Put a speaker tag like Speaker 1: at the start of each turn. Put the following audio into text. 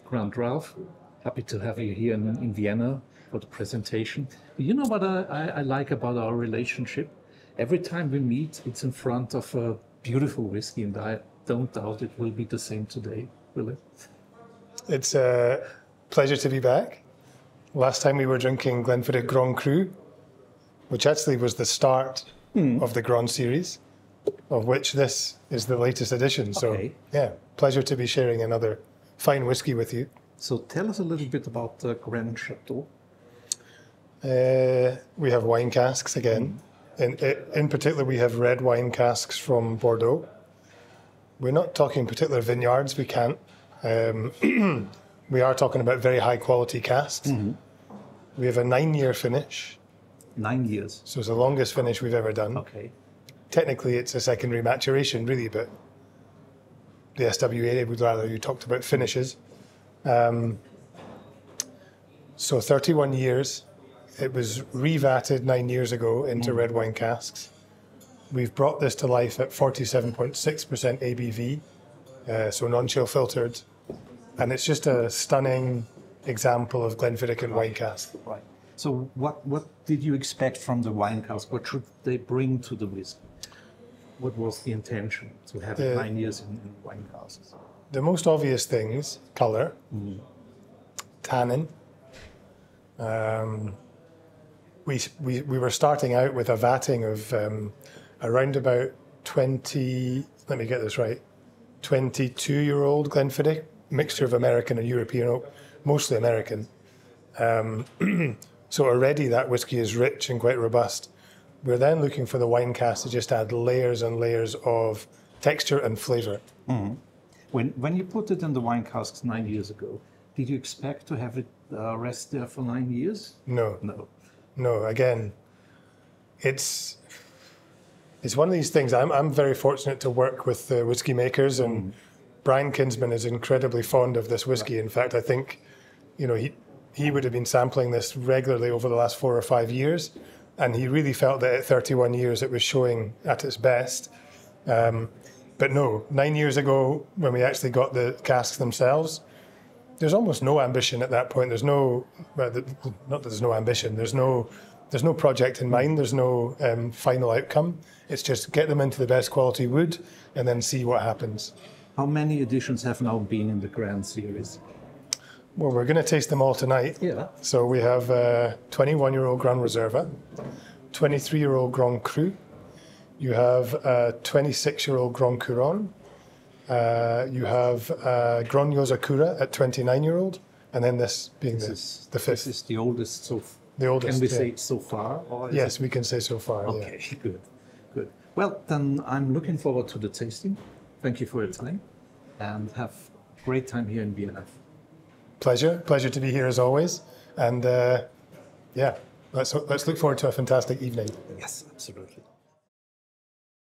Speaker 1: Grand Ralph. Happy to have you here in Vienna for the presentation. You know what I like about our relationship? Every time we meet, it's in front of a beautiful whiskey, and I don't doubt it will be the same today, will it?
Speaker 2: It's a pleasure to be back. Last time we were drinking Glenfiddich Grand Cru, which actually was the start of the Grand series, of which this is the latest edition. So, yeah, pleasure to be sharing another fine whiskey with you.
Speaker 1: So tell us a little bit about the Grand Chateau.
Speaker 2: We have wine casks again. In particular, we have red wine casks from Bordeaux. We're not talking particular vineyards, we can't. We are talking about very high quality casks. We have a 9-year finish.
Speaker 1: 9 years.
Speaker 2: So it's the longest finish we've ever done.
Speaker 1: Okay.
Speaker 2: Technically, it's a secondary maturation, really, but the SWA would rather you talked about finishes. So 31 years. It was revatted 9 years ago into red wine casks. We've brought this to life at 47.6% ABV, so non-chill filtered. And it's just a stunning example of Glenfiddich in wine cask.
Speaker 1: Right. So what did you expect from the wine cask? What should they bring to the whiskey? What was the intention to have it 9 years in wine casks?
Speaker 2: The most obvious things, colour, tannin. We were starting out with a vatting of around about 22-year-old Glenfiddich, mixture of American and European oak, mostly American. So already that whiskey is rich and quite robust. We're then looking for the wine cask to just add layers and layers of texture and flavour.
Speaker 1: When you put it in the wine casks 9 years ago, did you expect to have it rest there for 9 years?
Speaker 2: No.
Speaker 1: No.
Speaker 2: No, again, it's one of these things. I'm very fortunate to work with the whiskey makers, and Brian Kinsman is incredibly fond of this whiskey. In fact, I think, he would have been sampling this regularly over the last 4 or 5 years, and he really felt that at 31 years it was showing at its best. But no, 9 years ago, when we actually got the casks themselves, there's almost no ambition at that point. There's no, not that there's no ambition. There's no project in mind. There's no final outcome. It's just get them into the best quality wood and then see what happens.
Speaker 1: How many editions have now been in the Grand series?
Speaker 2: Well, we're going to taste them all tonight.
Speaker 1: Yeah.
Speaker 2: So we have 21-year-old Grand Reserva, 23-year-old Grand Cru. You have 26-year-old Grand Couronne. You have Grand Yozakura at 29-year-old, and then this being the fifth.
Speaker 1: This is the oldest
Speaker 2: The oldest.
Speaker 1: Can we say so far? Or
Speaker 2: yes, we can say so far.
Speaker 1: Okay, good. Well, then I'm looking forward to the tasting. Thank you for your time, and have a great time here in Vienna.
Speaker 2: Pleasure to be here as always, and let's look forward to a fantastic evening.
Speaker 1: Yes, absolutely.